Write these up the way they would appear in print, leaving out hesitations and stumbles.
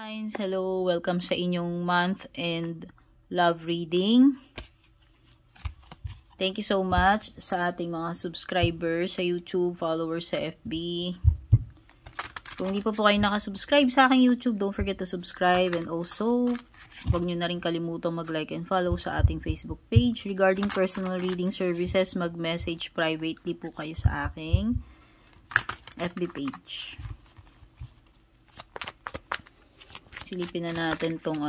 Signs, hello, welcome sa inyong month and love reading. Thank you so much sa ating mga subscribers sa YouTube, followers sa FB. Kung hindi pa po kayo nakasubscribe sa aking YouTube, don't forget to subscribe, and also huwag nyo na rin kalimutang mag-like and follow sa ating Facebook page. Regarding personal reading services, mag-message privately po kayo sa aking FB page. Silipin na natin tong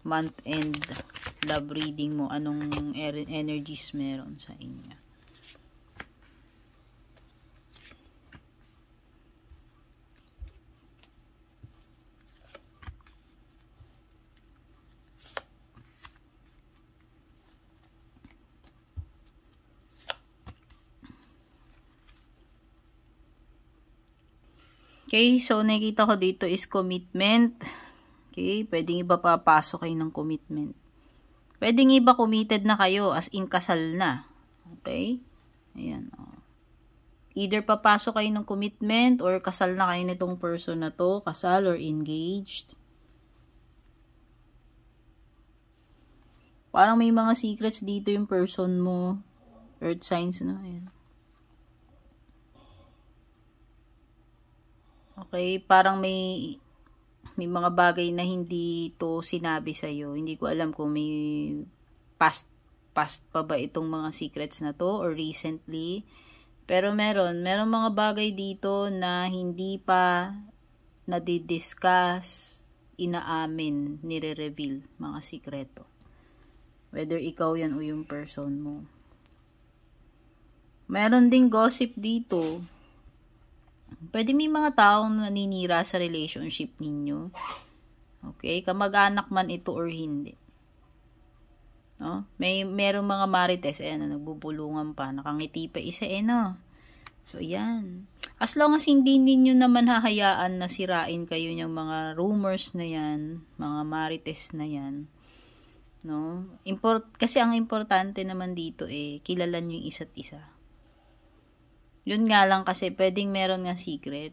month end love reading mo. Anong energies meron sa inyo? Okay, so nakikita ko dito is commitment. Okay, pwedeng iba papasok kayo ng commitment. Pwedeng iba committed na kayo, as in kasal na. Okay? Ayan. Oh. Either papasok kayo ng commitment or kasal na kayo nitong person na to, kasal or engaged. Parang may mga secrets dito yung person mo. Earth signs, no? Ayan. Okay, parang may mga bagay na hindi to sinabi sa'yo. Hindi ko alam kung may past pa ba itong mga secrets na to or recently. Pero meron mga bagay dito na hindi pa nadidiscuss, inaamin, nire-reveal, mga sikreto. Whether ikaw yan o yung person mo. Meron ding gossip dito. Pwede may mga taong naninira sa relationship ninyo. Okay? Kamag-anak man ito or hindi. No? Merong mga marites, ayan, nagbubulungan pa. Nakangiti pa isa, no? So, yan. As long as hindi ninyo naman hahayaan na sirain kayo ng mga rumors na yan, mga marites na yan. No? Kasi ang importante naman dito, kilala nyo yung isa't isa. Yun nga lang kasi pwedeng meron nga secret.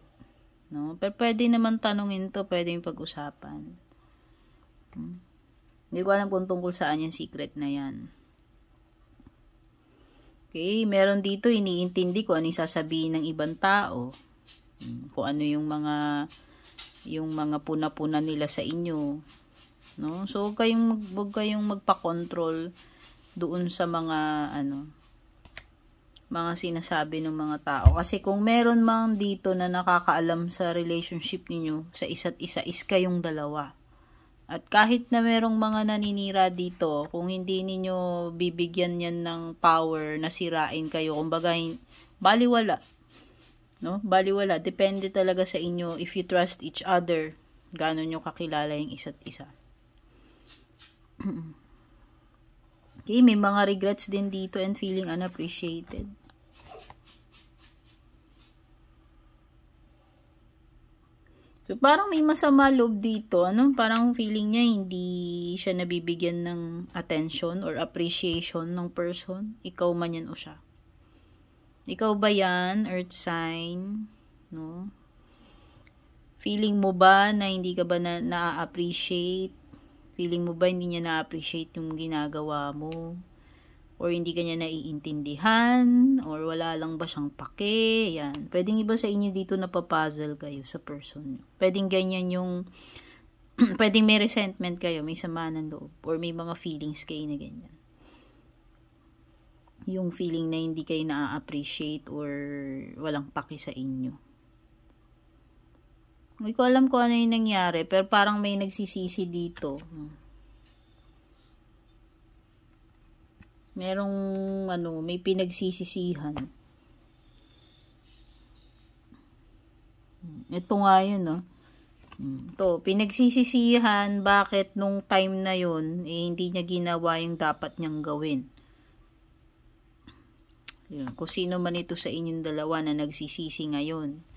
No? Pero pwede naman tanungin to, pwedeng pag-usapan. Hindi ko alam kung tungkol saan yung secret na yan. Okay, meron dito iniintindi ko ano yung sasabihin ng ibang tao. Kung ano yung mga puna-puna nila sa inyo. No? So, huwag kayong magpa-control doon sa mga mga sinasabi ng mga tao. Kasi kung meron mang dito na nakakaalam sa relationship niyo sa isa't isa, is kayong dalawa. At kahit na merong mga naninira dito, kung hindi ninyo bibigyan yan ng power na sirain kayo, kumbaga, baliwala. No? Baliwala. Depende talaga sa inyo if you trust each other, gaano nyo kakilala yung isa't isa. Okay, may mga regrets din dito and feeling unappreciated. So, parang may masama loob dito. Parang feeling niya hindi siya nabibigyan ng attention or appreciation ng person. Ikaw man yan o siya. Ikaw ba yan, earth sign? No? Feeling mo ba na hindi ka ba na-appreciate? Feeling mo ba hindi niya na-appreciate yung ginagawa mo? Or hindi ka niya naiintindihan? Or wala lang ba siyang pake? Yan. Pwedeng iba sa inyo dito napapuzzle kayo sa person. Pwedeng ganyan yung pwedeng may resentment kayo, may sama ng loob. Or may mga feelings kayo na ganyan. Yung feeling na hindi kayo na-appreciate or walang pake sa inyo. Hindi ko alam kung ano yung nangyari, pero parang may nagsisisi dito. Merong, may pinagsisisihan. Ito nga yun, no? Ito, pinagsisisihan, bakit nung time na yun, hindi niya ginawa yung dapat niyang gawin. Yun. Kung sino man ito sa inyong dalawa na nagsisisi ngayon.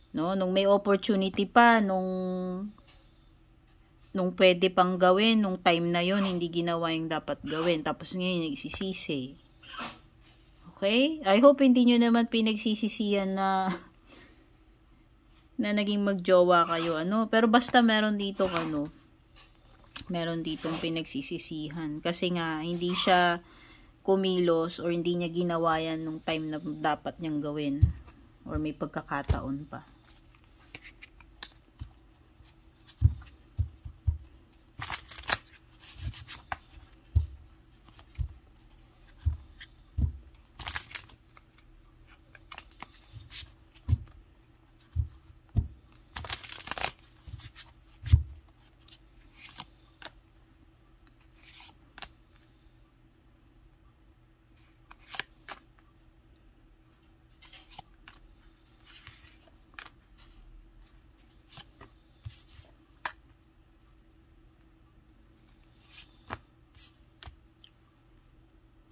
No, nung may opportunity pa, nung pwede pang gawin, nung time na yon hindi ginawa yung dapat gawin. Tapos ngayon, nagsisisi. Okay? I hope hindi nyo naman pinagsisisiyan na na naging magjowa kayo, ano. Pero basta meron dito, ano, meron ditong pinagsisisihan. Kasi nga, hindi siya kumilos or hindi niya ginawa yan nung time na dapat niyang gawin. Or may pagkakataon pa.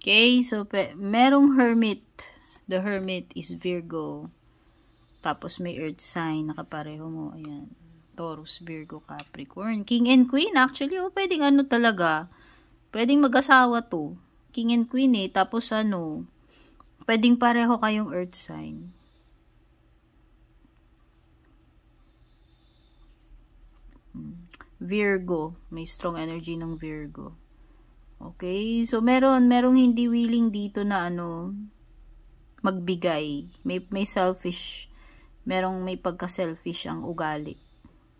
Okay, so merong Hermit. The Hermit is Virgo. Tapos may Earth sign, nakapareho mo. Ayan. Taurus, Virgo, Capricorn. King and Queen, actually, pwedeng ano talaga. Pwedeng mag-asawa to. King and Queen eh. Tapos ano, pwedeng pareho kayong Earth sign. Virgo. May strong energy ng Virgo. Okay, so merong hindi willing dito na ano, magbigay. May selfish, may pagka-selfish ang ugali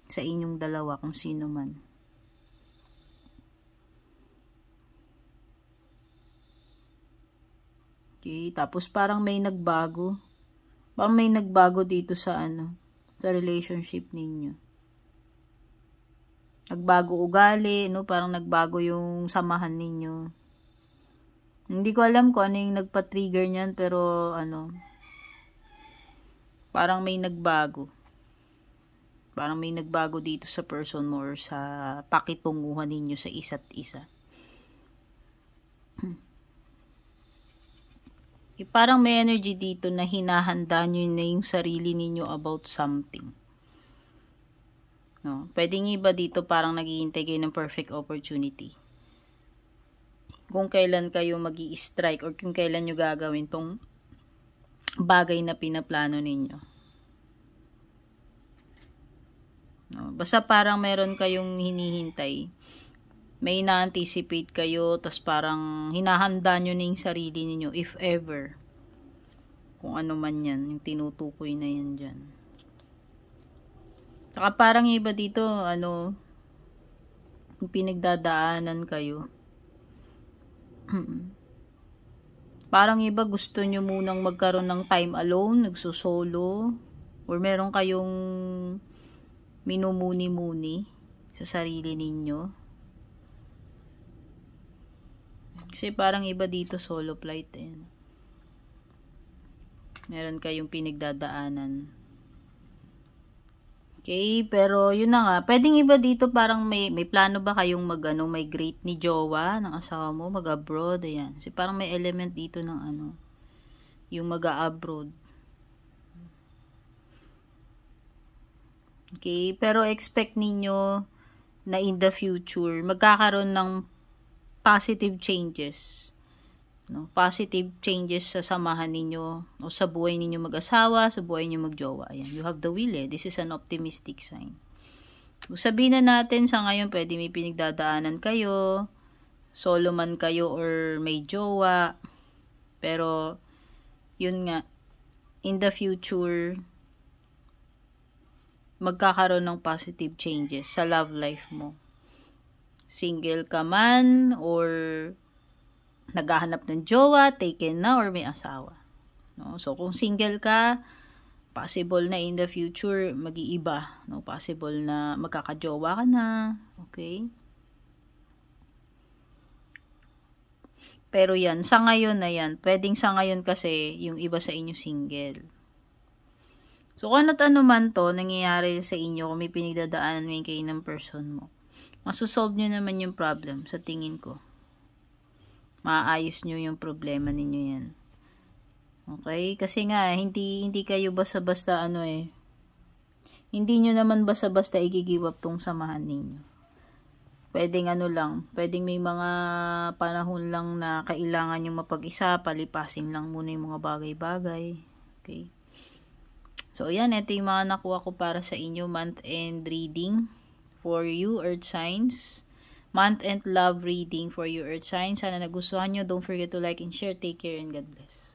sa inyong dalawa kung sino man. Okay, tapos parang may nagbago. Parang may nagbago dito sa ano, sa relationship ninyo. Nagbago ugali, no? Parang nagbago yung samahan ninyo. Hindi ko alam kung ano yung nagpa-trigger niyan, pero ano, parang may nagbago. Parang may nagbago dito sa person mo or sa pakitunguhan ninyo sa isa't isa. Parang may energy dito na hinahanda nyo na yung sarili ninyo about something. No, pwedeng iba dito parang naghihintay kayo ng perfect opportunity. Kung kailan kayo magi-strike or kung kailan nyo gagawin tong bagay na pinaplano ninyo. No, basta parang meron kayong hinihintay. May na-anticipate kayo, tas parang hinahanda nyo na yung sarili ninyo, if ever. Kung ano man yan, yung tinutukoy na yan dyan. Saka parang iba dito, ano, pinagdadaanan kayo. Parang iba gusto nyo munang magkaroon ng time alone, nagsusolo, or meron kayong minumuni-muni sa sarili ninyo. Kasi parang iba dito solo flight eh. Meron kayong pinagdadaanan. Okay, pero yun na nga, pwedeng iba dito parang may plano ba kayong migrate ni jowa ng asawa mo, mag-abroad, ayan. Kasi parang may element dito ng ano, yung mag-abroad. Okay, pero expect ninyo na in the future, magkakaroon ng positive changes. No, positive changes sa samahan ninyo o sa buhay ninyo mag-asawa, sa buhay ninyo magjowa. Ayan, you have the will eh. This is an optimistic sign. So, sabihin na natin sa ngayon, pwede may pinagdadaanan kayo, solo man kayo or may jowa. Pero, yun nga, in the future, magkakaroon ng positive changes sa love life mo. Single ka man or naghahanap ng jowa, taken na, or may asawa. No? So, kung single ka, possible na in the future, mag-iiba. No? Possible na magkakajowa ka na. Okay? Pero yan, sa ngayon na yan, pwedeng sa ngayon kasi, yung iba sa inyo single. So, kung ano man to, nangyayari sa inyo, kung may pinagdadaanan ngayon kayo ng person mo, masusolve nyo naman yung problem, sa tingin ko. Maayos nyo yung problema ninyo yan. Okay? Kasi nga, hindi kayo basta-basta hindi nyo naman basta-basta i-give up tong samahan ninyo. Pwedeng pwedeng may mga panahon lang na kailangan yung mapag-isa, palipasin lang muna yung mga bagay-bagay. Okay? So, ayan, ito yung mga nakuha ko para sa inyo month-end reading for you, Earth signs. Month-end love reading for you, Earth signs. Sana nagustuhan nyo. Don't forget to like and share. Take care and God bless.